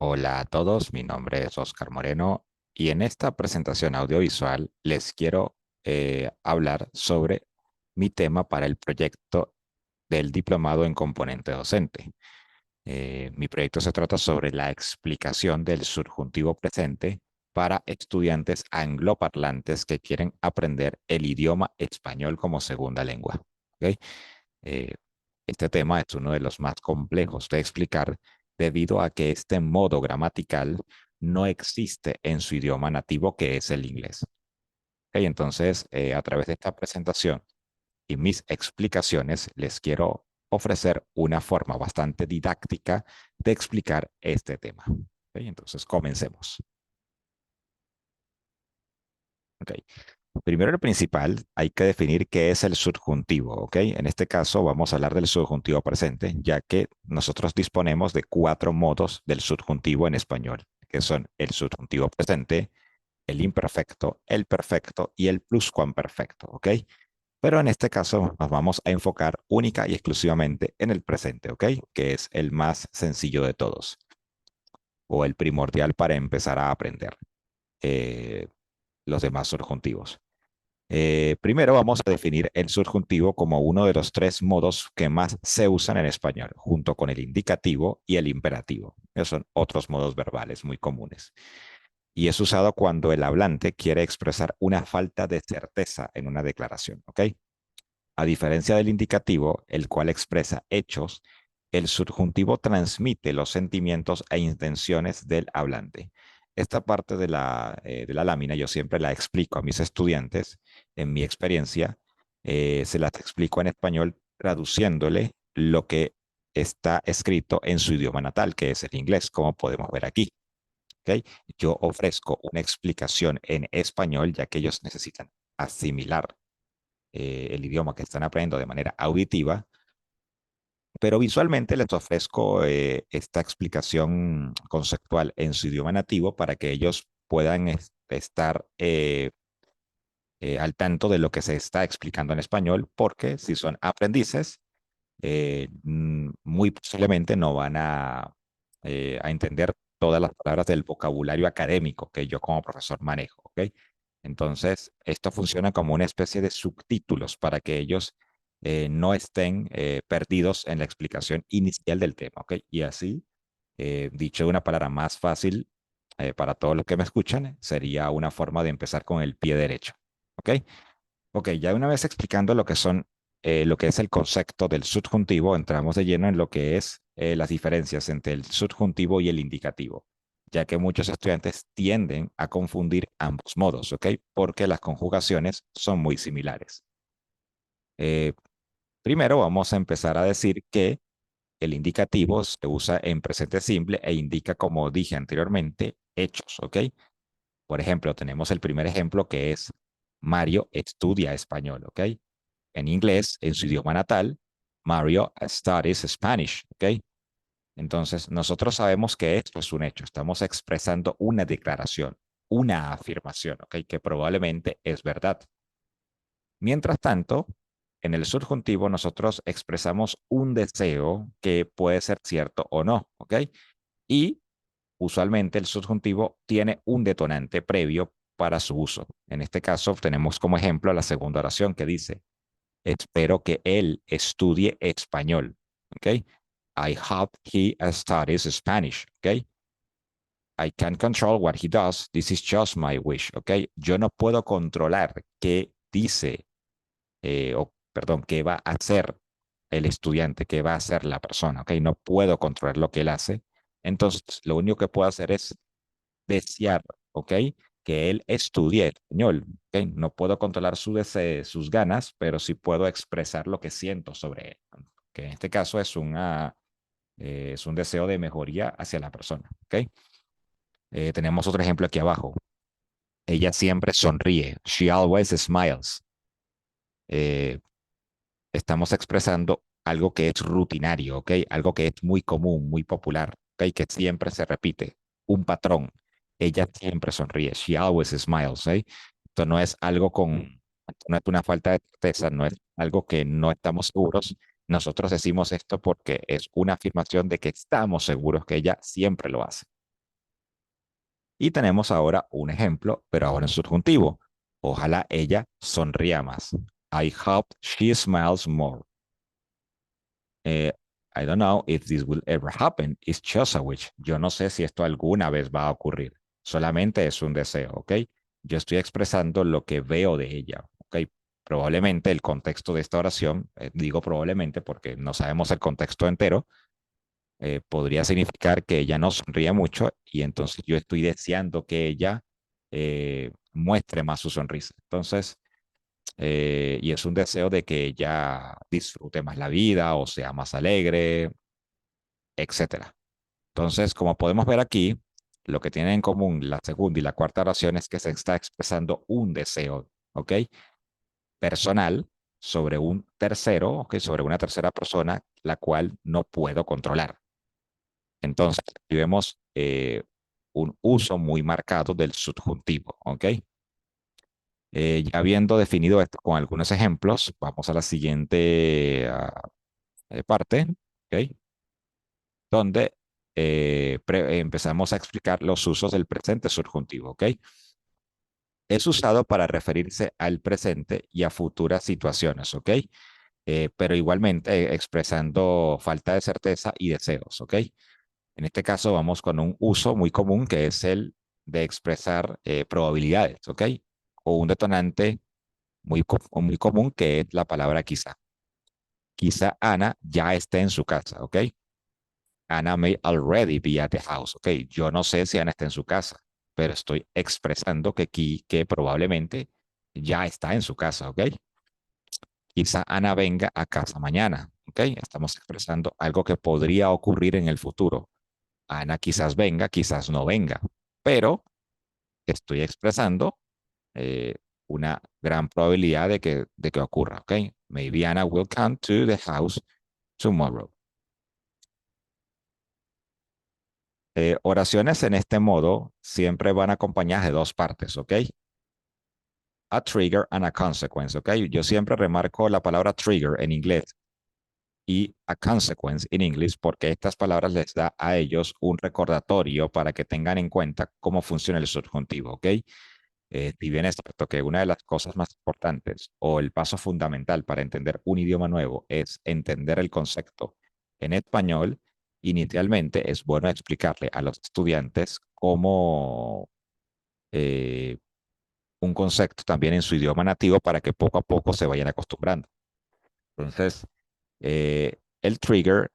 Hola a todos, mi nombre es Oscar Moreno y en esta presentación audiovisual les quiero hablar sobre mi tema para el proyecto del diplomado en componente docente. Mi proyecto se trata sobre la explicación del subjuntivo presente para estudiantes angloparlantes que quieren aprender el idioma español como segunda lengua. ¿Ok? Eh, este tema es uno de los más complejos de explicar debido a que este modo gramatical no existe en su idioma nativo, que es el inglés. Okay, entonces, a través de esta presentación y mis explicaciones, les quiero ofrecer una forma bastante didáctica de explicar este tema. Okay, entonces, comencemos. Okay. Primero, lo principal, hay que definir qué es el subjuntivo, ¿ok? En este caso vamos a hablar del subjuntivo presente, ya que nosotros disponemos de 4 modos del subjuntivo en español, que son el subjuntivo presente, el imperfecto, el perfecto y el pluscuamperfecto, ¿ok? Pero en este caso nos vamos a enfocar única y exclusivamente en el presente, ¿ok? Que es el más sencillo de todos, o el primordial para empezar a aprender eh, los demás subjuntivos. Primero vamos a definir el subjuntivo como uno de los 3 modos que más se usan en español, junto con el indicativo y el imperativo. Esos son otros modos verbales muy comunes. Y es usado cuando el hablante quiere expresar una falta de certeza en una declaración, ¿ok? A diferencia del indicativo, el cual expresa hechos, el subjuntivo transmite los sentimientos e intenciones del hablante. Esta parte de la lámina yo siempre la explico a mis estudiantes, en mi experiencia, se las explico en español traduciéndole lo que está escrito en su idioma natal, que es el inglés, como podemos ver aquí. ¿Okay? Yo ofrezco una explicación en español, ya que ellos necesitan asimilar el idioma que están aprendiendo de manera auditiva, pero visualmente les ofrezco esta explicación conceptual en su idioma nativo para que ellos puedan estar al tanto de lo que se está explicando en español, porque si son aprendices, muy posiblemente no van a entender todas las palabras del vocabulario académico que yo como profesor manejo, ¿ok? Entonces, esto funciona como una especie de subtítulos para que ellos no estén perdidos en la explicación inicial del tema, ¿ok? Y así, dicho de una palabra más fácil para todos los que me escuchan, sería una forma de empezar con el pie derecho, ¿ok? Ok, ya una vez explicando lo que es el concepto del subjuntivo, entramos de lleno en lo que es las diferencias entre el subjuntivo y el indicativo, ya que muchos estudiantes tienden a confundir ambos modos, ¿ok? Porque las conjugaciones son muy similares. Eh, Primero vamos a empezar a decir que el indicativo se usa en presente simple e indica, como dije anteriormente, hechos, ¿ok? Por ejemplo, tenemos el primer ejemplo que es Mario estudia español, ¿ok? En inglés, en su idioma natal, Mario studies Spanish, ¿ok? Entonces, nosotros sabemos que esto es un hecho, estamos expresando una declaración, una afirmación, ¿ok? Que probablemente es verdad. Mientras tanto, en el subjuntivo nosotros expresamos un deseo que puede ser cierto o no, ¿ok? Y usualmente el subjuntivo tiene un detonante previo para su uso. En este caso, tenemos como ejemplo la segunda oración que dice, espero que él estudie español. ¿Ok? I hope he studies Spanish. ¿Ok? I can't control what he does. This is just my wish. ¿Ok? Yo no puedo controlar qué dice, o perdón, qué va a hacer el estudiante, qué va a hacer la persona. ¿Ok? No puedo controlar lo que él hace. Entonces, lo único que puedo hacer es desear, ¿ok? Que él estudie español, ¿ok? No puedo controlar sus ganas, pero sí puedo expresar lo que siento sobre él, que en este caso es un deseo de mejoría hacia la persona, ¿ok? Tenemos otro ejemplo aquí abajo. Ella siempre sonríe. She always smiles. Eh, Estamos expresando algo que es rutinario, ¿ok? Algo que es muy común, muy popular, ¿ok? Que siempre se repite, un patrón. Ella siempre sonríe, she always smiles, ¿ok? Esto no es algo no es una falta de certeza, no es algo que no estamos seguros. Nosotros decimos esto porque es una afirmación de que estamos seguros que ella siempre lo hace. Y tenemos ahora un ejemplo, pero ahora en subjuntivo. Ojalá ella sonría más. I hope she smiles more. Eh, I don't know if this will ever happen. It's just a wish. Yo no sé si esto alguna vez va a ocurrir. Solamente es un deseo, ¿ok? Yo estoy expresando lo que veo de ella, ¿ok? Probablemente el contexto de esta oración, digo probablemente porque no sabemos el contexto entero, podría significar que ella no sonríe mucho y entonces yo estoy deseando que ella muestre más su sonrisa. Entonces, y es un deseo de que ella disfrute más la vida o sea más alegre, etcétera. Entonces, como podemos ver aquí, lo que tienen en común la segunda y la cuarta oración es que se está expresando un deseo, ¿ok? Personal sobre un tercero, ¿ok? Sobre una tercera persona, la cual no puedo controlar. Entonces, aquí vemos un uso muy marcado del subjuntivo, ¿ok? Ya habiendo definido esto con algunos ejemplos, vamos a la siguiente parte, ¿ok? Donde empezamos a explicar los usos del presente subjuntivo, ¿ok? Es usado para referirse al presente y a futuras situaciones, ¿ok? Pero igualmente expresando falta de certeza y deseos, ¿ok? En este caso vamos con un uso muy común que es el de expresar probabilidades, ¿ok? O un detonante muy común que es la palabra quizá. Quizá Ana ya esté en su casa, ¿ok? Anna may already be at the house. Ok, yo no sé si Ana está en su casa, pero estoy expresando que probablemente ya está en su casa. Ok, quizá Ana venga a casa mañana. Ok, estamos expresando algo que podría ocurrir en el futuro. Ana quizás venga, quizás no venga, pero estoy expresando eh, una gran probabilidad de que ocurra. Ok, maybe Anna will come to the house tomorrow. Oraciones en este modo siempre van acompañadas de dos partes, ¿ok? A trigger and a consequence, ¿ok? Yo siempre remarco la palabra trigger en inglés y a consequence en inglés porque estas palabras les da a ellos un recordatorio para que tengan en cuenta cómo funciona el subjuntivo, ¿ok? Si bien es cierto que una de las cosas más importantes o el paso fundamental para entender un idioma nuevo es entender el concepto en español, inicialmente es bueno explicarle a los estudiantes cómo un concepto también en su idioma nativo para que poco a poco se vayan acostumbrando. Entonces, el trigger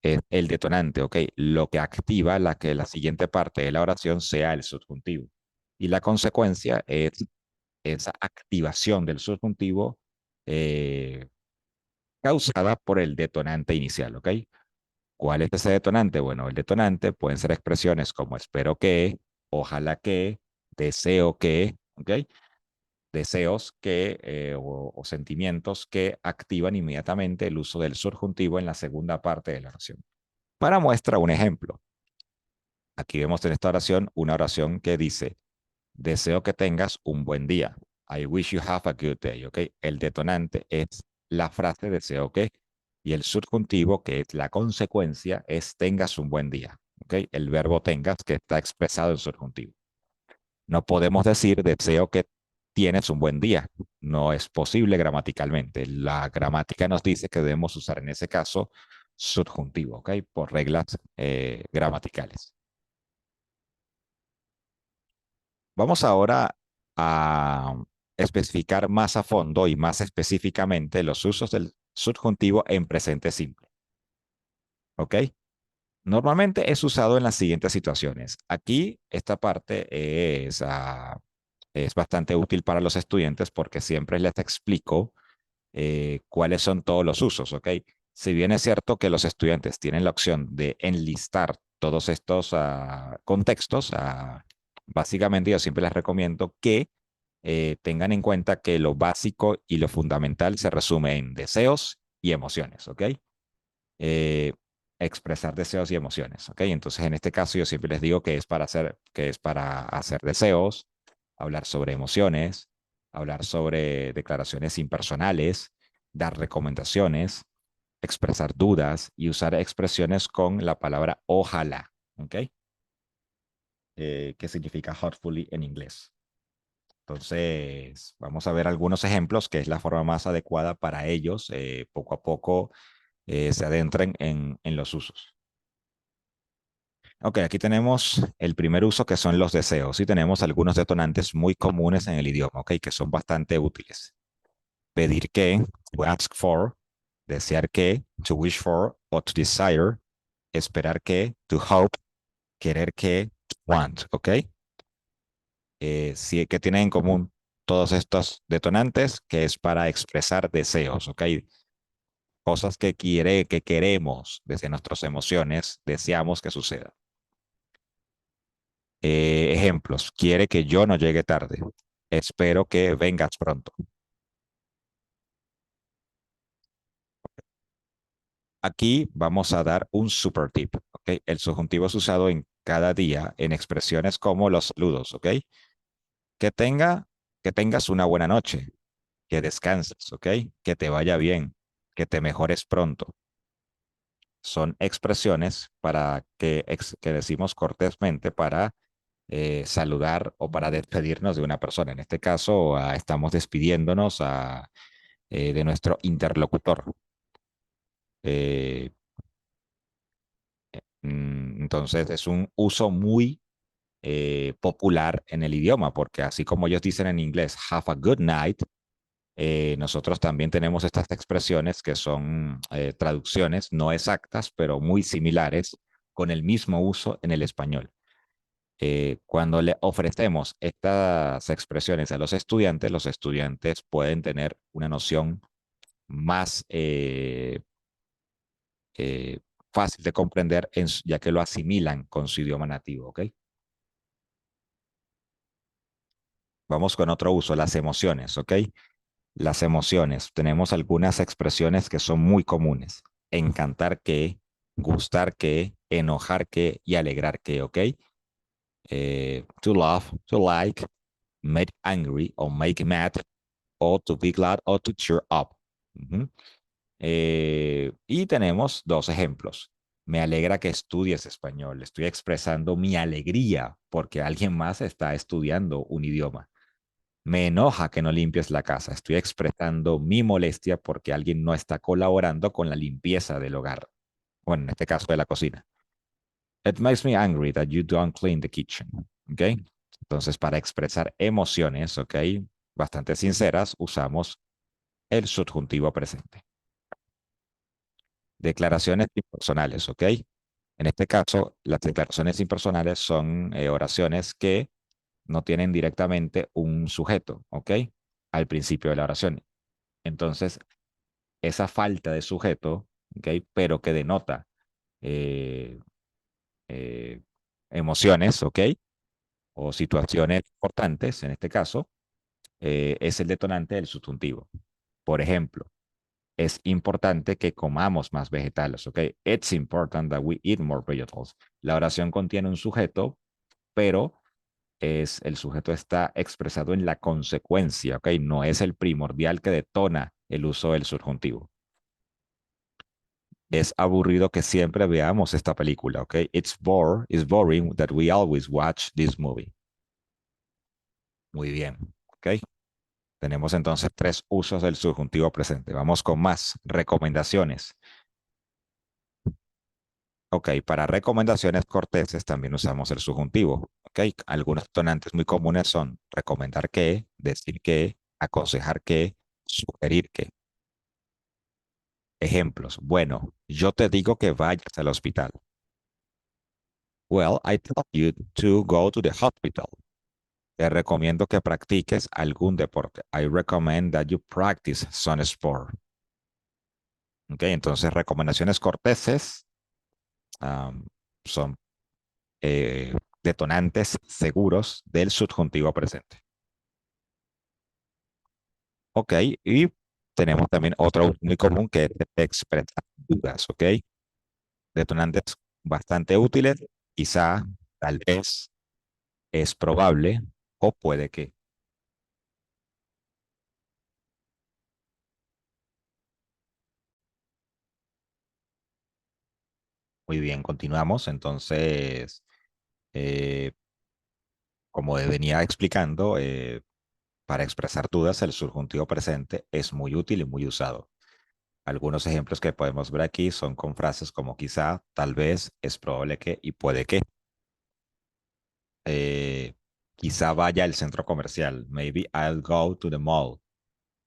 es el detonante, ¿ok? Lo que activa que la siguiente parte de la oración sea el subjuntivo. Y la consecuencia es esa activación del subjuntivo eh, causada por el detonante inicial, ¿ok? ¿Cuál es ese detonante? Bueno, el detonante pueden ser expresiones como espero que, ojalá que, deseo que, ¿ok? Deseos o sentimientos que activan inmediatamente el uso del subjuntivo en la segunda parte de la oración. Para muestra, un ejemplo. Aquí vemos en esta oración una oración que dice, deseo que tengas un buen día. I wish you have a good day, ¿ok? El detonante es la frase deseo que y el subjuntivo, que es la consecuencia, es tengas un buen día, ¿ok? El verbo tengas que está expresado en subjuntivo. No podemos decir deseo que tienes un buen día. No es posible gramaticalmente. La gramática nos dice que debemos usar en ese caso subjuntivo, ¿ok? Por reglas gramaticales. Vamos ahora a especificar más a fondo y más específicamente los usos del subjuntivo en presente simple, ¿ok? Normalmente es usado en las siguientes situaciones. Aquí esta parte es bastante útil para los estudiantes porque siempre les explico cuáles son todos los usos, ¿ok? Si bien es cierto que los estudiantes tienen la opción de enlistar todos estos contextos, básicamente yo siempre les recomiendo que tengan en cuenta que lo básico y lo fundamental se resume en deseos y emociones, ¿ok? Eh, expresar deseos y emociones, ¿ok? Entonces, en este caso, yo siempre les digo que es para hacer deseos, hablar sobre emociones, hablar sobre declaraciones impersonales, dar recomendaciones, expresar dudas y usar expresiones con la palabra ojalá, ¿ok? que significa hopefully en inglés. Entonces, vamos a ver algunos ejemplos, que es la forma más adecuada para ellos, poco a poco se adentren en los usos. Ok, aquí tenemos el primer uso que son los deseos y tenemos algunos detonantes muy comunes en el idioma, ok, que son bastante útiles. Pedir que, to ask for, desear que, to wish for o to desire, esperar que, to hope, querer que, to want, ok. Sí, que tienen en común todos estos detonantes, que es para expresar deseos, ok. Cosas que queremos desde nuestras emociones, deseamos que suceda. Ejemplos, quiere que yo no llegue tarde. Espero que vengas pronto. Aquí vamos a dar un super tip, ¿ok? El subjuntivo es usado en cada día en expresiones como los saludos, ¿ok? Que tenga, que tengas una buena noche, que descanses, ¿ok? Que te vaya bien, que te mejores pronto. Son expresiones para que decimos cortésmente para saludar o para despedirnos de una persona. En este caso, estamos despidiéndonos de nuestro interlocutor. Eh, entonces, es un uso muy popular en el idioma, porque así como ellos dicen en inglés, have a good night, nosotros también tenemos estas expresiones que son traducciones no exactas, pero muy similares, con el mismo uso en el español. Cuando le ofrecemos estas expresiones a los estudiantes pueden tener una noción más eh, fácil de comprender, ya que lo asimilan con su idioma nativo, ¿ok? Vamos con otro uso, las emociones, ¿ok? Las emociones. Tenemos algunas expresiones que son muy comunes. Encantar que, gustar que, enojar que y alegrar que, ¿ok? To love, to like, make angry o make mad, o to be glad o to cheer up. Ujú. Y tenemos dos ejemplos. Me alegra que estudies español. Estoy expresando mi alegría porque alguien más está estudiando un idioma. Me enoja que no limpies la casa. Estoy expresando mi molestia porque alguien no está colaborando con la limpieza del hogar. Bueno, en este caso de la cocina. It makes me angry that you don't clean the kitchen. ¿Ok? Entonces, para expresar emociones, ¿ok? Bastante sinceras, usamos el subjuntivo presente. Declaraciones impersonales, ¿ok? En este caso, las declaraciones impersonales son oraciones que no tienen directamente un sujeto, ¿ok? Al principio de la oración. Entonces, esa falta de sujeto, ¿ok? Pero que denota eh, eh, emociones, ¿ok? O situaciones importantes, en este caso, es el detonante del subjuntivo. Por ejemplo, es importante que comamos más vegetales, ¿ok? It's important that we eat more vegetables. La oración contiene un sujeto, pero el sujeto está expresado en la consecuencia, ¿ok? No es el primordial que detona el uso del subjuntivo. Es aburrido que siempre veamos esta película, ¿ok? It's boring that we always watch this movie. Muy bien, ¿ok? Tenemos entonces tres usos del subjuntivo presente. Vamos con más recomendaciones. Ok, para recomendaciones corteses también usamos el subjuntivo. Ok, algunos tonantes muy comunes son recomendar que, decir que, aconsejar que, sugerir que. Ejemplos. Bueno, yo te digo que vayas al hospital. Well, I tell you to go to the hospital. Te recomiendo que practiques algún deporte. I recommend that you practice some sport. Ok, entonces recomendaciones corteses um, son detonantes seguros del subjuntivo presente. Ok, y tenemos también otro muy común que es expresar dudas, ok. Detonantes bastante útiles, quizá, tal vez, es probable o puede que. Muy bien, continuamos. Entonces, como venía explicando, para expresar dudas, el subjuntivo presente es muy útil y muy usado. Algunos ejemplos que podemos ver aquí son con frases como quizá, tal vez, es probable que y puede que. Eh, Quizá vaya al centro comercial. Maybe I'll go to the mall.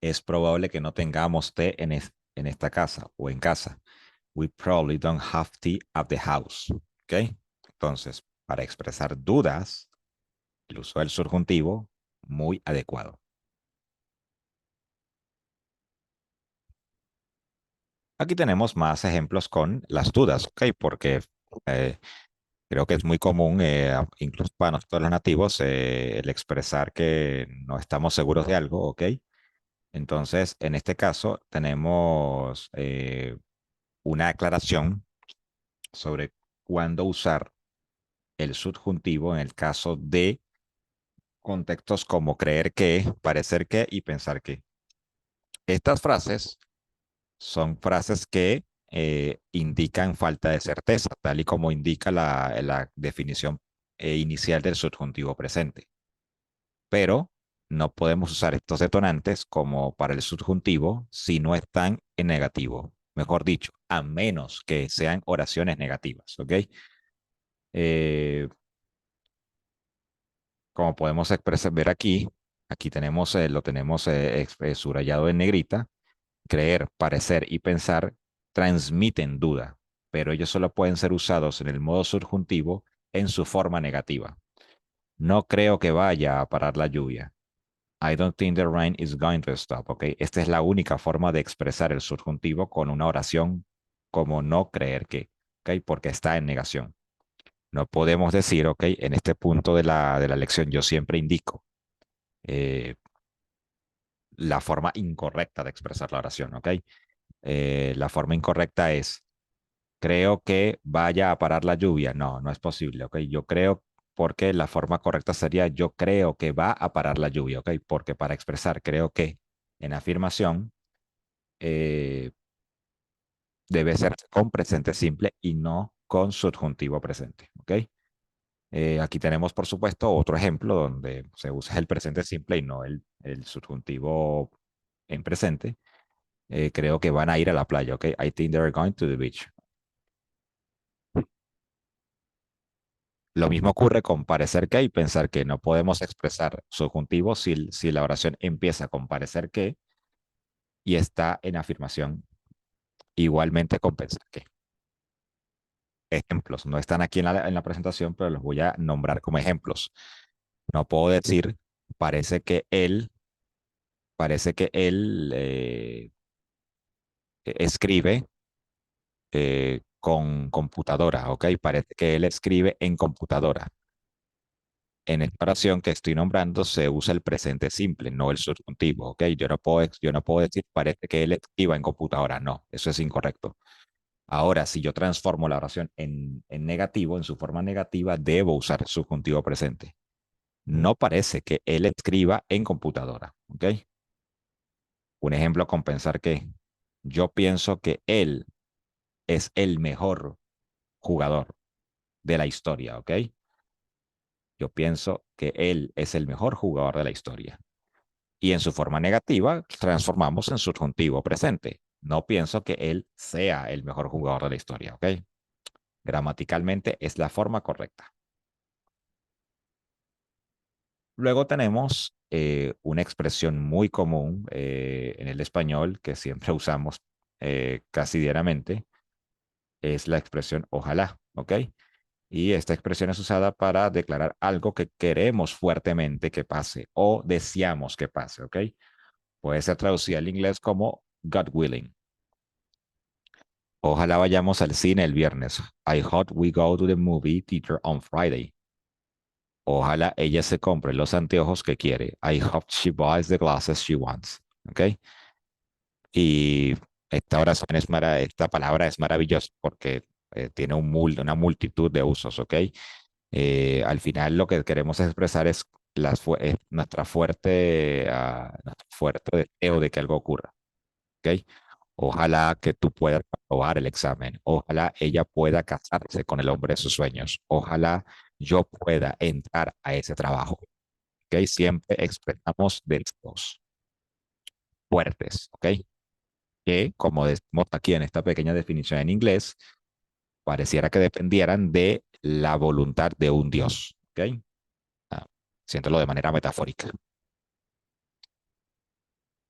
Es probable que no tengamos té en esta casa o en casa. We probably don't have tea at the house. ¿Ok? Entonces, para expresar dudas, el uso del subjuntivo, muy adecuado. Aquí tenemos más ejemplos con las dudas, ¿ok? Porque eh, creo que es muy común, incluso para nosotros los nativos, el expresar que no estamos seguros de algo, ¿ok? Entonces, en este caso, tenemos una aclaración sobre cuándo usar el subjuntivo en el caso de contextos como creer que, parecer que y pensar que. Estas frases son frases que indican falta de certeza, tal y como indica la definición inicial del subjuntivo presente. Pero no podemos usar estos detonantes como para el subjuntivo si no están en negativo. Mejor dicho, a menos que sean oraciones negativas, ¿ok? Eh, Como podemos expresar, ver aquí, aquí tenemos, lo tenemos subrayado en negrita. Creer, parecer y pensar transmiten duda, pero ellos solo pueden ser usados en el modo subjuntivo en su forma negativa. No creo que vaya a parar la lluvia. I don't think the rain is going to stop. ¿Ok? Esta es la única forma de expresar el subjuntivo con una oración como no creer que, ¿ok? Porque está en negación. No podemos decir, ¿ok? En este punto de la lección yo siempre indico eh, la forma incorrecta de expresar la oración, ¿ok? La forma incorrecta es, creo que vaya a parar la lluvia. No, no es posible, ¿ok? Yo creo, porque la forma correcta sería, yo creo que va a parar la lluvia, ¿ok? Porque para expresar creo que en afirmación eh, debe ser con presente simple y no con subjuntivo presente, ¿ok? Aquí tenemos, por supuesto, otro ejemplo donde se usa el presente simple y no el subjuntivo en presente. Creo que van a ir a la playa, ¿ok? I think they're going to the beach. Lo mismo ocurre con parecer que y pensar que. No podemos expresar subjuntivo si la oración empieza con parecer que y está en afirmación. Igualmente con pensar que. Ejemplos. No están aquí en la presentación, pero los voy a nombrar como ejemplos. No puedo decir, parece que él, parece que él escribe con computadora, ¿ok? Parece que él escribe en computadora. En esta oración que estoy nombrando se usa el presente simple, no el subjuntivo, ¿ok? Yo no puedo decir parece que él escriba en computadora, no, eso es incorrecto. Ahora, si yo transformo la oración en negativo, en su forma negativa, debo usar el subjuntivo presente. No parece que él escriba en computadora, ¿ok? Un ejemplo con pensar que yo pienso que él es el mejor jugador de la historia, ¿ok? Yo pienso que él es el mejor jugador de la historia. Y en su forma negativa transformamos en subjuntivo presente. No pienso que él sea el mejor jugador de la historia, ¿ok? Gramaticalmente es la forma correcta. Luego tenemos una expresión muy común en el español que siempre usamos casi diariamente, es la expresión ojalá, ¿ok? Y esta expresión es usada para declarar algo que queremos fuertemente que pase o deseamos que pase, ¿ok? Puede ser traducida al inglés como God willing. Ojalá vayamos al cine el viernes. I hope we go to the movie theater on Friday. Ojalá ella se compre los anteojos que quiere. I hope she buys the glasses she wants. ¿Ok? Y esta oración esta palabra es maravillosa porque tiene una multitud de usos. ¿Ok? Al final lo que queremos expresar es, nuestro fuerte deseo de que algo ocurra. ¿Ok? Ojalá que tú puedas aprobar el examen. Ojalá ella pueda casarse con el hombre de sus sueños. Ojalá yo pueda entrar a ese trabajo. ¿Ok? Siempre expresamos verbos fuertes. ¿Ok? Que, como decimos aquí en esta pequeña definición en inglés, pareciera que dependieran de la voluntad de un Dios. ¿Ok? Ah, siéntelo de manera metafórica.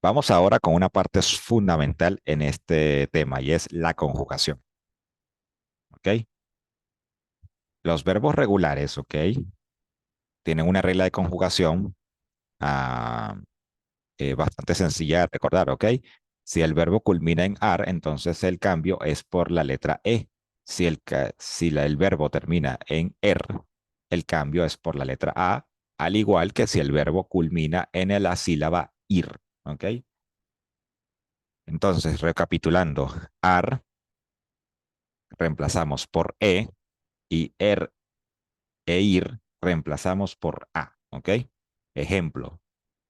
Vamos ahora con una parte fundamental en este tema y es la conjugación. ¿Ok? Los verbos regulares, ¿ok? Tienen una regla de conjugación ah, bastante sencilla de recordar, ¿ok? Si el verbo culmina en ar, entonces el cambio es por la letra e. Si el verbo termina en er, el cambio es por la letra a, al igual que si el verbo culmina en la sílaba ir, ¿ok? Entonces, recapitulando, ar reemplazamos por y er e ir reemplazamos por a, ¿ok? Ejemplo,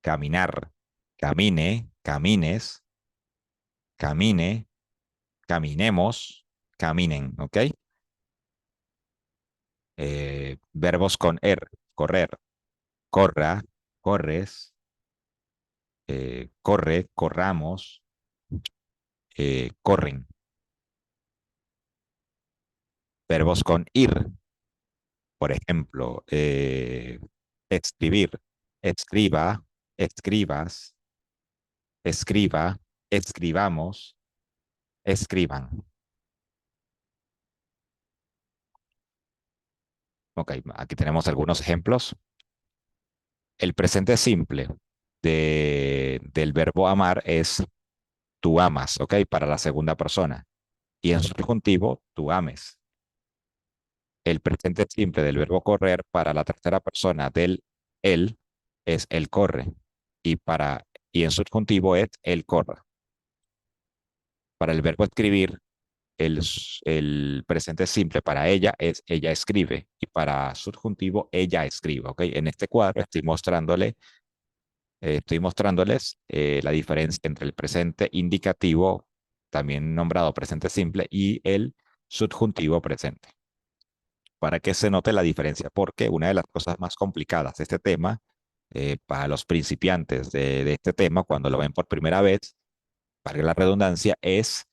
caminar, camine, camines, camine, caminemos, caminen, ¿ok? Verbos con correr, corra, corres, corre, corramos, corren. Verbos con ir, por ejemplo, escribir, escriba, escribas, escriba, escribamos, escriban. Ok, aquí tenemos algunos ejemplos. El presente simple del verbo amar es tú amas, ¿ok? Para la segunda persona. Y en subjuntivo, tú ames. El presente simple del verbo correr para la tercera persona del él es él corre. Y en subjuntivo es él corra. Para el verbo escribir, el presente simple para ella es ella escribe. Y para subjuntivo, ella escribe, ¿ok? En este cuadro estoy mostrándoles la diferencia entre el presente indicativo, también nombrado presente simple, y el subjuntivo presente, para que se note la diferencia, porque una de las cosas más complicadas de este tema, para los principiantes de este tema, cuando lo ven por primera vez, para la redundancia, es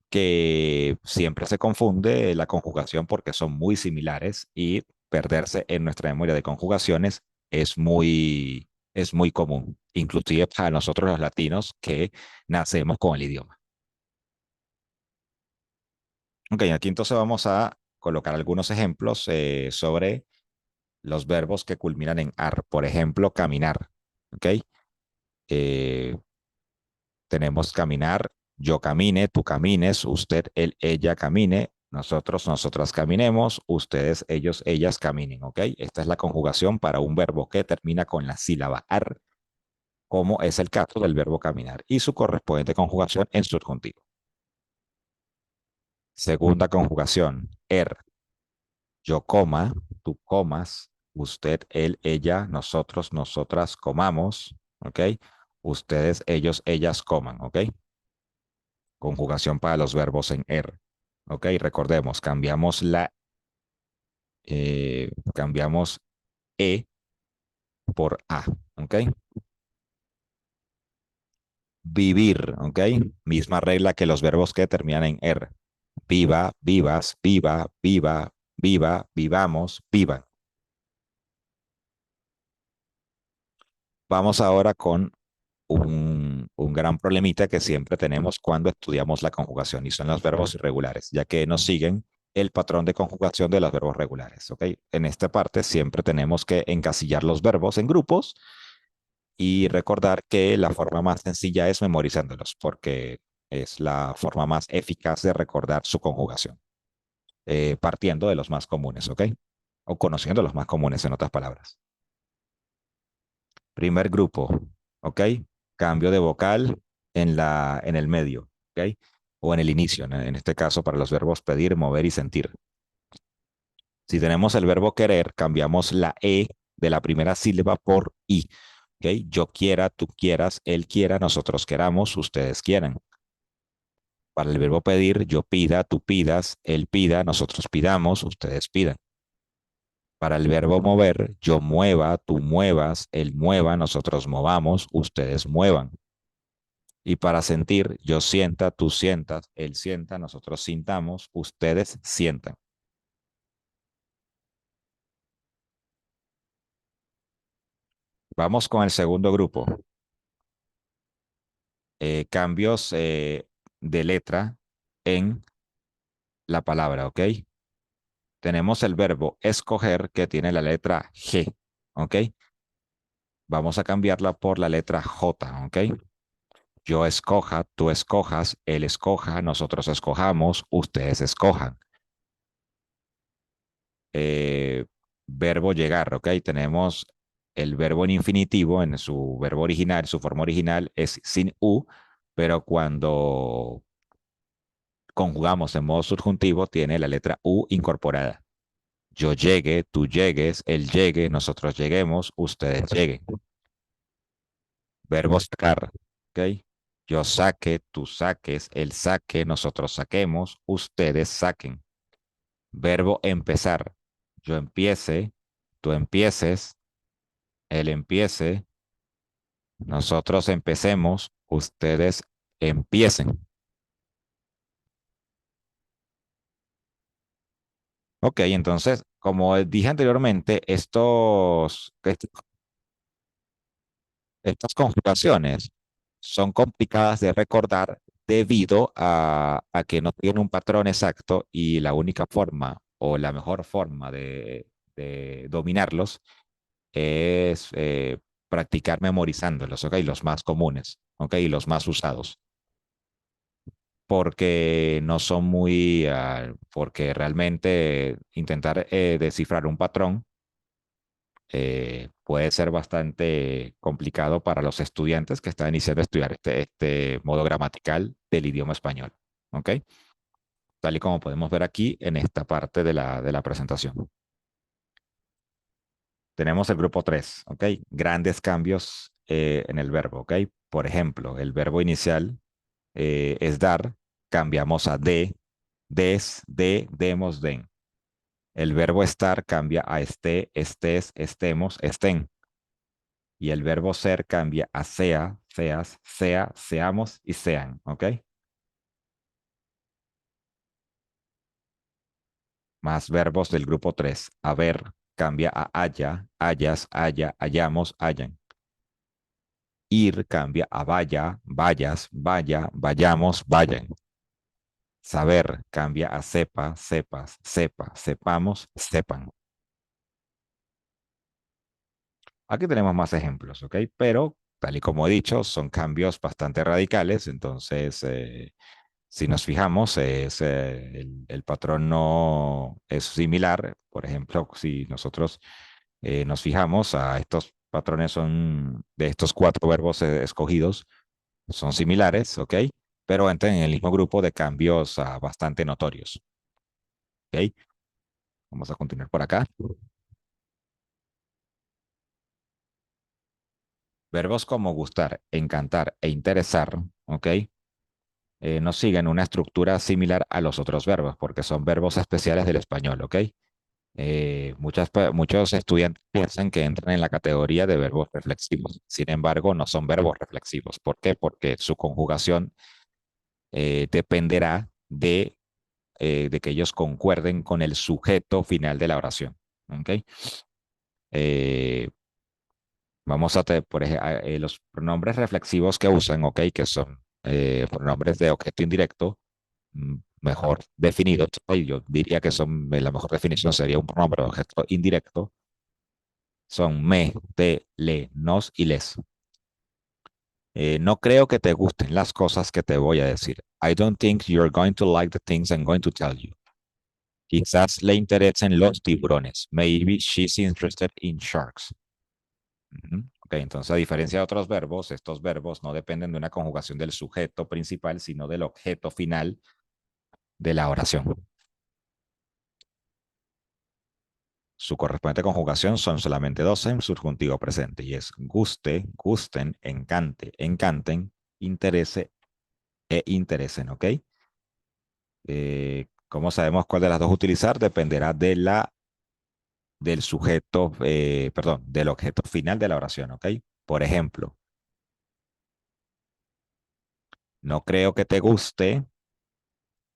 que siempre se confunde la conjugación porque son muy similares y perderse en nuestra memoria de conjugaciones es muy común, inclusive para nosotros los latinos que nacemos con el idioma. Ok, aquí entonces vamos a colocar algunos ejemplos sobre los verbos que culminan en ar. Por ejemplo, caminar. Ok, eh, tenemos caminar, yo camine, tú camines, usted, él, ella camine, nosotros, nosotras caminemos, ustedes, ellos, ellas caminen, ¿ok? Esta es la conjugación para un verbo que termina con la sílaba ar, como es el caso del verbo caminar, y su correspondiente conjugación en subjuntivo. Segunda conjugación, yo coma, tú comas, usted, él, ella, nosotros, nosotras comamos, ¿ok? Ustedes, ellos, ellas coman, ¿ok? Conjugación para los verbos en er. Ok, recordemos, cambiamos e por a. Ok, vivir. Ok, misma regla que los verbos que terminan en er. Viva, vivas, viva, viva, viva, vivamos, vivan. Vamos ahora con un gran problemita que siempre tenemos cuando estudiamos la conjugación y son los verbos irregulares, ya que nos siguen el patrón de conjugación de los verbos regulares. ¿Ok? En esta parte siempre tenemos que encasillar los verbos en grupos y recordar que la forma más sencilla es memorizándolos, porque es la forma más eficaz de recordar su conjugación, partiendo de los más comunes, ¿ok? O conociendo los más comunes, en otras palabras. Primer grupo, ¿ok? Cambio de vocal en el medio, ¿ok? O en el inicio, en este caso para los verbos pedir, mover y sentir. Si tenemos el verbo querer, cambiamos la E de la primera sílaba por I, ¿ok? Yo quiera, tú quieras, él quiera, nosotros queramos, ustedes quieran. Para el verbo pedir, yo pida, tú pidas, él pida, nosotros pidamos, ustedes pidan. Para el verbo mover, yo mueva, tú muevas, él mueva, nosotros movamos, ustedes muevan. Y para sentir, yo sienta, tú sientas, él sienta, nosotros sintamos, ustedes sientan. Vamos con el segundo grupo. Cambios de letra en la palabra, ¿ok? Tenemos el verbo escoger que tiene la letra G, ¿ok? Vamos a cambiarla por la letra J, ¿ok? Yo escoja, tú escojas, él escoja, nosotros escojamos, ustedes escojan. eh, Verbo llegar, ¿ok? Tenemos el verbo en infinitivo, en su verbo original, su forma original es sin U, pero cuando conjugamos en modo subjuntivo tiene la letra U incorporada. Yo llegue, tú llegues, él llegue, nosotros lleguemos, ustedes lleguen. Verbo sacar, ¿ok? Yo saque, tú saques, él saque, nosotros saquemos, ustedes saquen. Verbo empezar. Yo empiece, tú empieces, él empiece, nosotros empecemos, ustedes empiecen. Ok, entonces, como dije anteriormente, estas conjugaciones son complicadas de recordar debido a que no tienen un patrón exacto y la única forma o la mejor forma de dominarlos es practicar memorizándolos, ¿ok? Los más comunes, ¿ok? Y los más usados, porque no son porque realmente intentar descifrar un patrón puede ser bastante complicado para los estudiantes que están iniciando a estudiar este modo gramatical del idioma español, ¿ok? Tal y como podemos ver aquí en esta parte de la presentación. Tenemos el grupo 3, ¿ok? Grandes cambios en el verbo, ¿ok? Por ejemplo, el verbo inicial es dar, cambiamos a de, des, de, demos, den. El verbo estar cambia a esté, estés, estemos, estén. Y el verbo ser cambia a sea, seas, sea, seamos y sean, ¿ok? Más verbos del grupo 3. Haber cambia a haya, hayas, haya, hayamos, hayan. Ir cambia a vaya, vayas, vaya, vayamos, vayan. Saber cambia a sepa, sepas, sepa, sepamos, sepan. Aquí tenemos más ejemplos, ¿ok? Pero, tal y como he dicho, son cambios bastante radicales, entonces, si nos fijamos, el patrón no es similar. Por ejemplo, si nosotros nos fijamos, a estos patrones son de estos cuatro verbos escogidos, son similares, ¿ok? Pero entran en el mismo grupo de cambios bastante notorios, ¿ok? Vamos a continuar por acá. Verbos como gustar, encantar e interesar, ¿ok? No siguen una estructura similar a los otros verbos, porque son verbos especiales del español, ¿ok? Muchos estudiantes piensan que entran en la categoría de verbos reflexivos. Sin embargo, no son verbos reflexivos. ¿Por qué? Porque su conjugación dependerá de que ellos concuerden con el sujeto final de la oración. ¿Ok? Eh, por ejemplo, los pronombres reflexivos que usan, ¿ok? Que son pronombres de objeto indirecto, mejor definidos. Y yo diría que la mejor definición sería un pronombre de objeto indirecto. Son me, te, le, nos y les. No creo que te gusten las cosas que te voy a decir. I don't think you're going to like the things I'm going to tell you. Quizás le interesen los tiburones. Maybe she's interested in sharks. Ujú. Ok, entonces a diferencia de otros verbos, estos verbos no dependen de una conjugación del sujeto principal, sino del objeto final de la oración. Su correspondiente conjugación son solamente dos en subjuntivo presente y es guste, gusten, encante, encanten, interese e interesen, ¿ok? ¿Cómo sabemos cuál de las dos utilizar? Dependerá de la del sujeto, perdón, del objeto final de la oración, ¿ok? Por ejemplo, no creo que te guste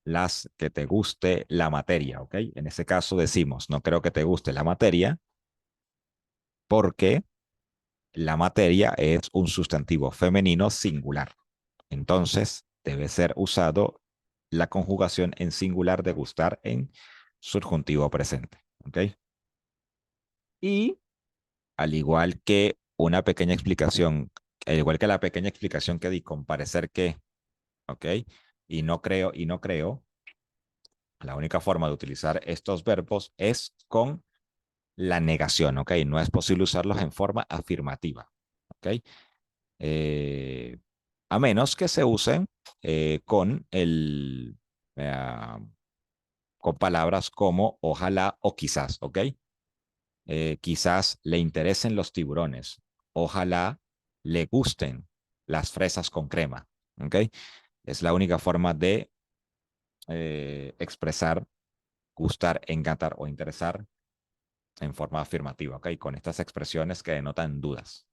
la materia, ¿ok? En ese caso decimos, no creo que te guste la materia porque la materia es un sustantivo femenino singular. Entonces, debe ser usado la conjugación en singular de gustar en subjuntivo presente, ¿ok? Y al igual que una pequeña explicación, al igual que la pequeña explicación que di con parecer que, ¿ok? Y no creo, la única forma de utilizar estos verbos es con la negación, ¿ok? No es posible usarlos en forma afirmativa, ¿ok? Eh, a menos que se usen con eh, con palabras como ojalá o quizás, ¿ok? Quizás le interesen los tiburones, ojalá le gusten las fresas con crema, ¿ok? Es la única forma de expresar, gustar, encantar o interesar en forma afirmativa, ¿ok? Con estas expresiones que denotan dudas.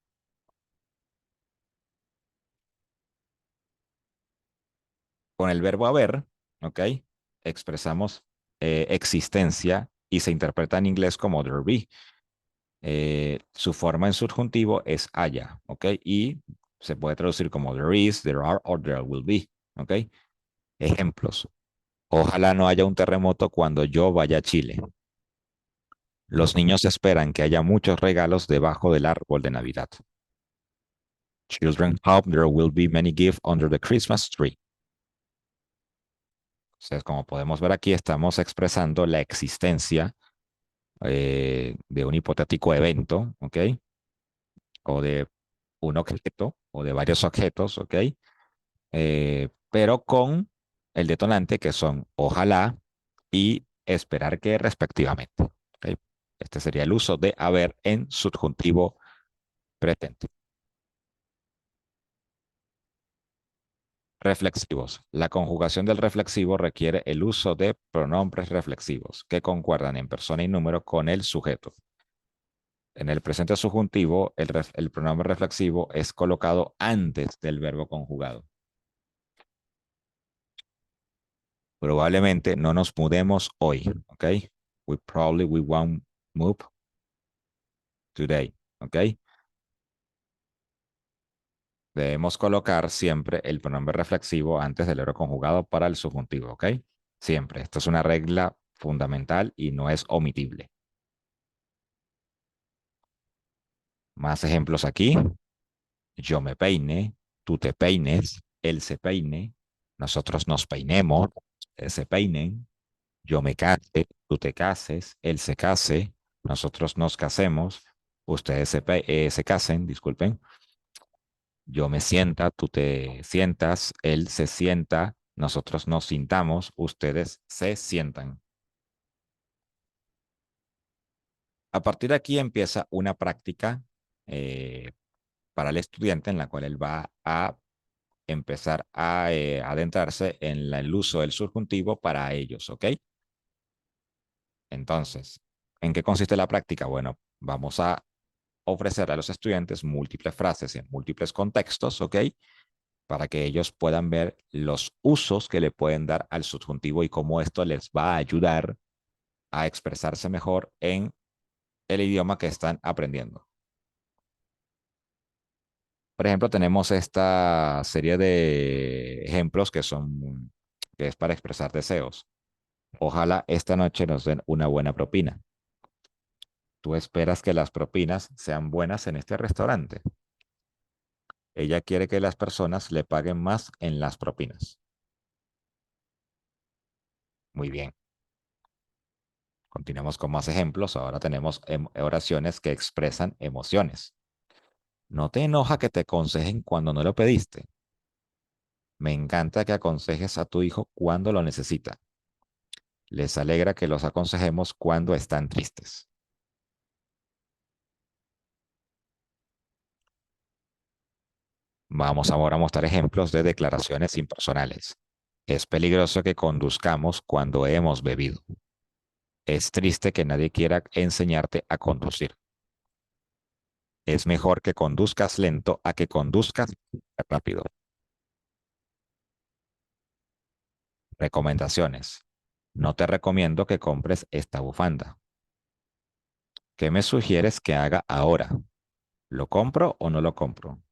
Con el verbo haber, ¿ok? Expresamos existencia y se interpreta en inglés como there be. Su forma en subjuntivo es haya, ¿ok? Y se puede traducir como there is, there are or there will be, ¿ok? Ejemplos. Ojalá no haya un terremoto cuando yo vaya a Chile. Los niños esperan que haya muchos regalos debajo del árbol de Navidad. Children hope there will be many gifts under the Christmas tree. Entonces, como podemos ver aquí, estamos expresando la existencia de un hipotético evento, ¿ok? O de un objeto o de varios objetos, ¿ok? Pero con el detonante que son ojalá y esperar que respectivamente. ¿Ok? Este sería el uso de haber en subjuntivo presente. Reflexivos. La conjugación del reflexivo requiere el uso de pronombres reflexivos que concuerdan en persona y número con el sujeto. En el presente subjuntivo, el pronombre reflexivo es colocado antes del verbo conjugado. Probablemente no nos mudemos hoy, ¿ok? We won't move today, ¿ok? Debemos colocar siempre el pronombre reflexivo antes del verbo conjugado para el subjuntivo, ¿ok? Siempre. Esto es una regla fundamental y no es omitible. Más ejemplos aquí. Yo me peine, tú te peines, él se peine, nosotros nos peinemos, ustedes se peinen, yo me case, tú te cases, él se case, nosotros nos casemos, ustedes se casen, disculpen, yo me sienta, tú te sientas, él se sienta, nosotros nos sintamos, ustedes se sientan. A partir de aquí empieza una práctica eh, para el estudiante en la cual él va a empezar a adentrarse en el uso del subjuntivo para ellos, ¿ok? Entonces, ¿en qué consiste la práctica? Bueno, vamos a ofrecer a los estudiantes múltiples frases en múltiples contextos, ¿ok? Para que ellos puedan ver los usos que le pueden dar al subjuntivo y cómo esto les va a ayudar a expresarse mejor en el idioma que están aprendiendo. Por ejemplo, tenemos esta serie de ejemplos que es para expresar deseos. Ojalá esta noche nos den una buena propina. Tú esperas que las propinas sean buenas en este restaurante. Ella quiere que las personas le paguen más en las propinas. Muy bien. Continuamos con más ejemplos. Ahora tenemos oraciones que expresan emociones. No te enoja que te aconsejen cuando no lo pediste. Me encanta que aconsejes a tu hijo cuando lo necesita. Les alegra que los aconsejemos cuando están tristes. Vamos ahora a mostrar ejemplos de declaraciones impersonales. Es peligroso que conduzcamos cuando hemos bebido. Es triste que nadie quiera enseñarte a conducir. Es mejor que conduzcas lento a que conduzcas rápido. Recomendaciones. No te recomiendo que compres esta bufanda. ¿Qué me sugieres que haga ahora? ¿Lo compro o no lo compro?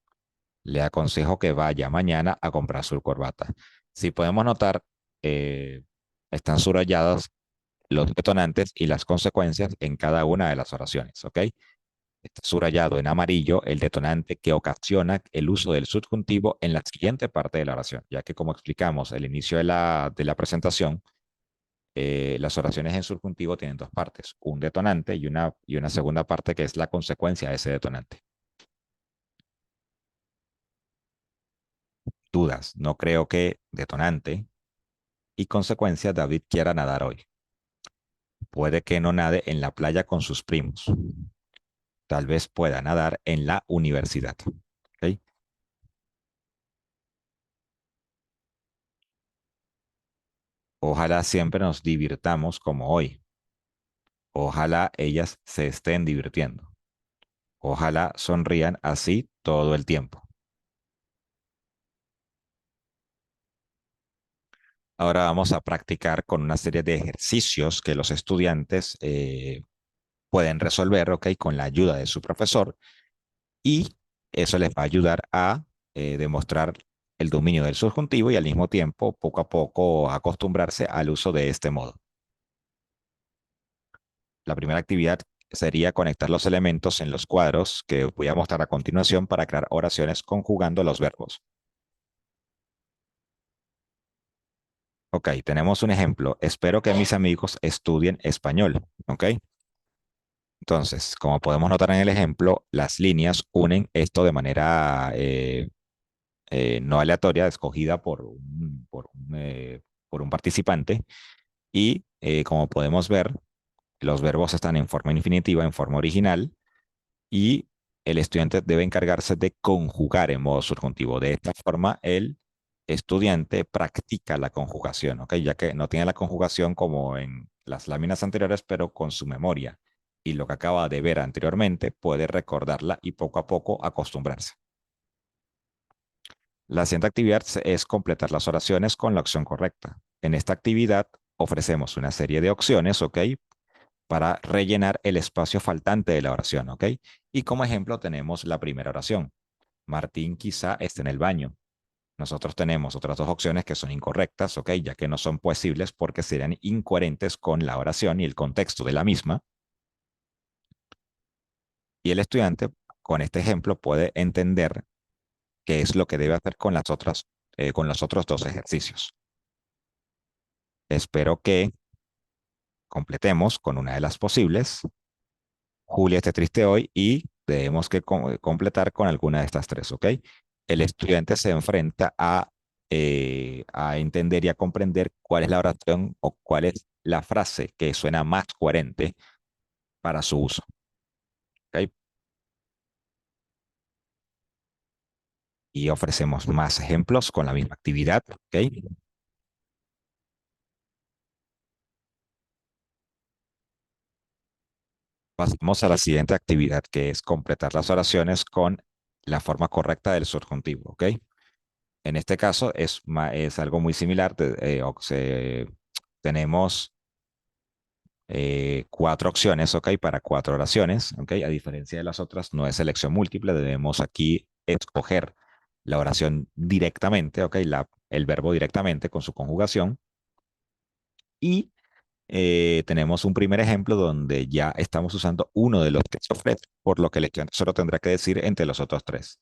Le aconsejo que vaya mañana a comprar su corbata. Si podemos notar, eh, están subrayados los detonantes y las consecuencias en cada una de las oraciones, ¿ok? Está subrayado en amarillo el detonante que ocasiona el uso del subjuntivo en la siguiente parte de la oración, ya que como explicamos al inicio de la presentación, las oraciones en subjuntivo tienen dos partes, un detonante y una segunda parte que es la consecuencia de ese detonante. Dudas, no creo que detonante y consecuencia David quiera nadar hoy. Puede que no nade en la playa con sus primos. Tal vez pueda nadar en la universidad. ¿Ok? Ojalá siempre nos divirtamos como hoy. Ojalá ellas se estén divirtiendo. Ojalá sonrían así todo el tiempo. Ahora vamos a practicar con una serie de ejercicios que los estudiantes pueden resolver, ¿ok? Con la ayuda de su profesor y eso les va a ayudar a demostrar el dominio del subjuntivo y al mismo tiempo, poco a poco, acostumbrarse al uso de este modo. La primera actividad sería conectar los elementos en los cuadros que voy a mostrar a continuación para crear oraciones conjugando los verbos. Ok, tenemos un ejemplo. Espero que mis amigos estudien español. Ok, entonces, como podemos notar en el ejemplo, las líneas unen esto de manera no aleatoria, escogida por un participante. Y como podemos ver, los verbos están en forma infinitiva, en forma original, y el estudiante debe encargarse de conjugar en modo subjuntivo. De esta forma, el estudiante practica la conjugación, ¿ok? Ya que no tiene la conjugación como en las láminas anteriores, pero con su memoria. Y lo que acaba de ver anteriormente puede recordarla y poco a poco acostumbrarse. La siguiente actividad es completar las oraciones con la opción correcta. En esta actividad ofrecemos una serie de opciones, ¿ok? Para rellenar el espacio faltante de la oración, ¿ok? Y como ejemplo tenemos la primera oración. Martín quizá esté en el baño. Nosotros tenemos otras dos opciones que son incorrectas, ¿ok? Ya que no son posibles porque serían incoherentes con la oración y el contexto de la misma. Y el estudiante, con este ejemplo, puede entender qué es lo que debe hacer con los otros dos ejercicios. Espero que completemos con una de las posibles. Julia esté triste hoy y debemos que completar con alguna de estas tres, ¿ok? El estudiante se enfrenta a entender y a comprender cuál es la oración o cuál es la frase que suena más coherente para su uso, ¿ok? Y ofrecemos más ejemplos con la misma actividad, ¿ok? Pasamos a la siguiente actividad, que es completar las oraciones con la forma correcta del subjuntivo, ¿ok? En este caso es algo muy similar. Tenemos cuatro opciones, ¿ok? Para cuatro oraciones, ¿ok? A diferencia de las otras, no es selección múltiple, debemos aquí escoger la oración directamente, ¿ok? El verbo directamente con su conjugación. Y tenemos un primer ejemplo donde ya estamos usando uno de los que se ofrece, por lo que el estudiante solo tendrá que decir entre los otros tres,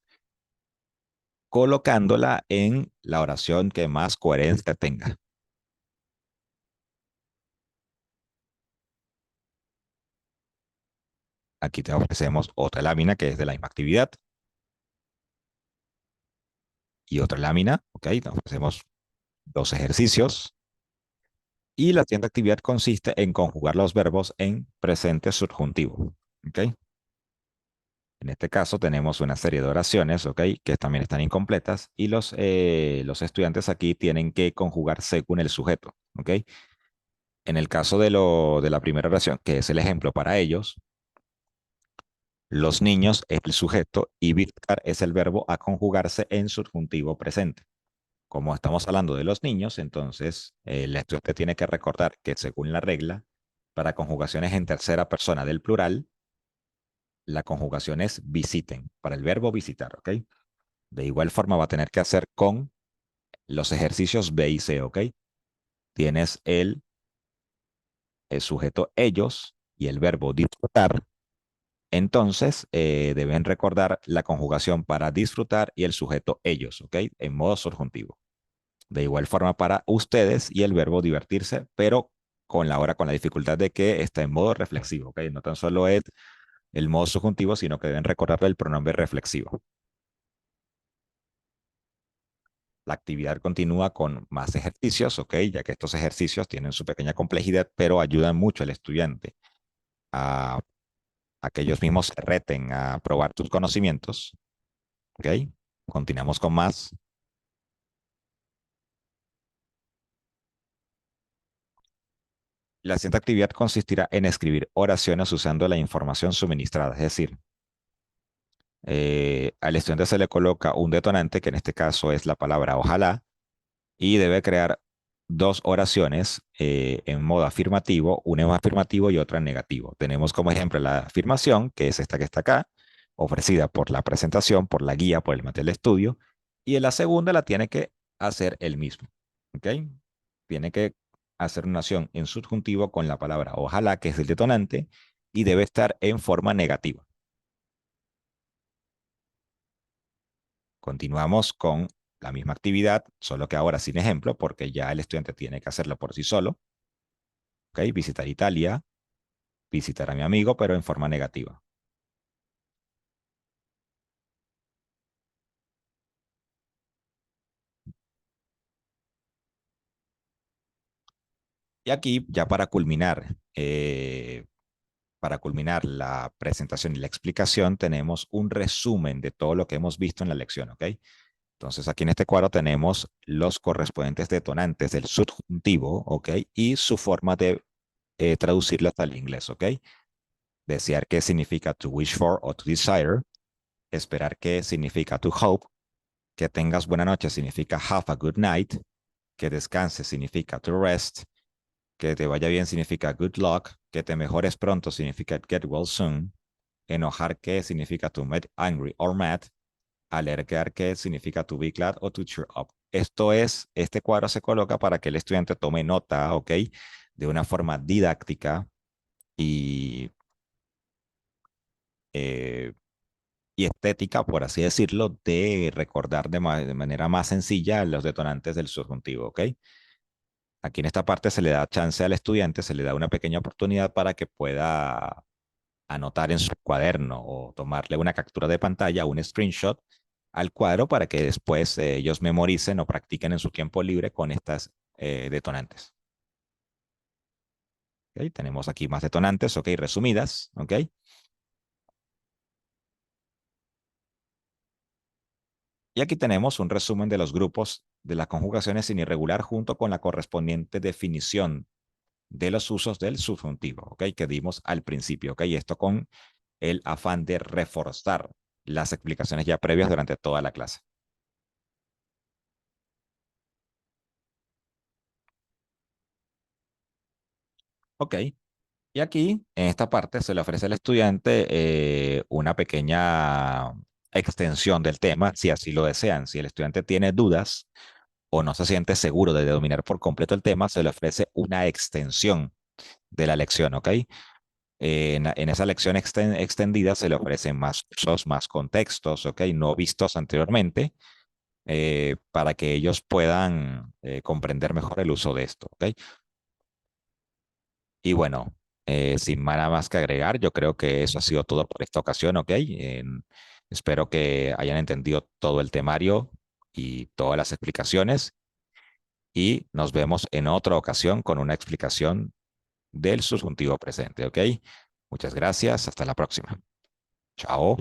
colocándola en la oración que más coherencia tenga. Aquí te ofrecemos otra lámina que es de la misma actividad y otra lámina, ¿ok? Te ofrecemos dos ejercicios. Y la siguiente actividad consiste en conjugar los verbos en presente subjuntivo, ¿ok? En este caso tenemos una serie de oraciones, ¿ok? Que también están incompletas y los estudiantes aquí tienen que conjugar según el sujeto, ¿ok? En el caso de la primera oración, que es el ejemplo para ellos, los niños es el sujeto y visitar es el verbo a conjugarse en subjuntivo presente. Como estamos hablando de los niños, entonces el estudiante tiene que recordar que según la regla, para conjugaciones en tercera persona del plural, la conjugación es visiten, para el verbo visitar, ¿ok? De igual forma va a tener que hacer con los ejercicios B y C, ¿ok? Tienes el sujeto ellos y el verbo disfrutar. Entonces, deben recordar la conjugación para disfrutar y el sujeto ellos, ¿ok? En modo subjuntivo. De igual forma para ustedes y el verbo divertirse, pero con la dificultad de que está en modo reflexivo, ¿ok? No tan solo es el modo subjuntivo, sino que deben recordar el pronombre reflexivo. La actividad continúa con más ejercicios, ¿ok? Ya que estos ejercicios tienen su pequeña complejidad, pero ayudan mucho al estudiante a, a que ellos mismos se reten a probar tus conocimientos, ¿ok? Continuamos con más. La siguiente actividad consistirá en escribir oraciones usando la información suministrada, es decir, al estudiante se le coloca un detonante, que en este caso es la palabra ojalá, y debe crear dos oraciones en modo afirmativo, una en afirmativo y otra en negativo. Tenemos como ejemplo la afirmación, que es esta que está acá, ofrecida por la presentación, por la guía, por el material de estudio, y en la segunda la tiene que hacer él mismo. ¿Ok? Tiene que hacer una acción en subjuntivo con la palabra ojalá, que es el detonante, y debe estar en forma negativa. Continuamos con la misma actividad, solo que ahora sin ejemplo, porque ya el estudiante tiene que hacerlo por sí solo. ¿Ok? Visitar Italia, visitar a mi amigo, pero en forma negativa. Y aquí, ya para culminar la presentación y la explicación, tenemos un resumen de todo lo que hemos visto en la lección, ¿ok? Entonces, aquí en este cuadro tenemos los correspondientes detonantes del subjuntivo, ¿ok? Y su forma de traducirlo hasta el inglés, ¿ok? Desear qué significa to wish for o to desire. Esperar qué significa to hope. Que tengas buena noche significa have a good night. Que descanse significa to rest. Que te vaya bien significa good luck. Que te mejores pronto significa get well soon. Enojar que significa to get angry or mad. Alergar que significa to be glad o to cheer up. Este cuadro se coloca para que el estudiante tome nota, ¿ok? De una forma didáctica y, eh, y estética, por así decirlo, de recordar de manera más sencilla los detonantes del subjuntivo, ¿ok? Aquí en esta parte se le da chance al estudiante, se le da una pequeña oportunidad para que pueda anotar en su cuaderno o tomarle una captura de pantalla, un screenshot al cuadro para que después ellos memoricen o practiquen en su tiempo libre con estas detonantes. ¿Okay? Tenemos aquí más detonantes, ok, resumidas, ok. Y aquí tenemos un resumen de los grupos de las conjugaciones sin irregular junto con la correspondiente definición de los usos del subjuntivo, ok, que dimos al principio, ok. Y esto con el afán de reforzar las explicaciones ya previas durante toda la clase. Ok, y aquí, en esta parte, se le ofrece al estudiante una pequeña extensión del tema, si así lo desean. Si el estudiante tiene dudas o no se siente seguro de dominar por completo el tema, se le ofrece una extensión de la lección, ¿ok? En esa lección extendida se le ofrecen más usos, más contextos, ¿ok? No vistos anteriormente, para que ellos puedan comprender mejor el uso de esto, ¿ok? Y bueno, sin nada más que agregar, yo creo que eso ha sido todo por esta ocasión, ¿ok? Espero que hayan entendido todo el temario y todas las explicaciones y nos vemos en otra ocasión con una explicación del subjuntivo presente, ¿ok? Muchas gracias, hasta la próxima. Chao.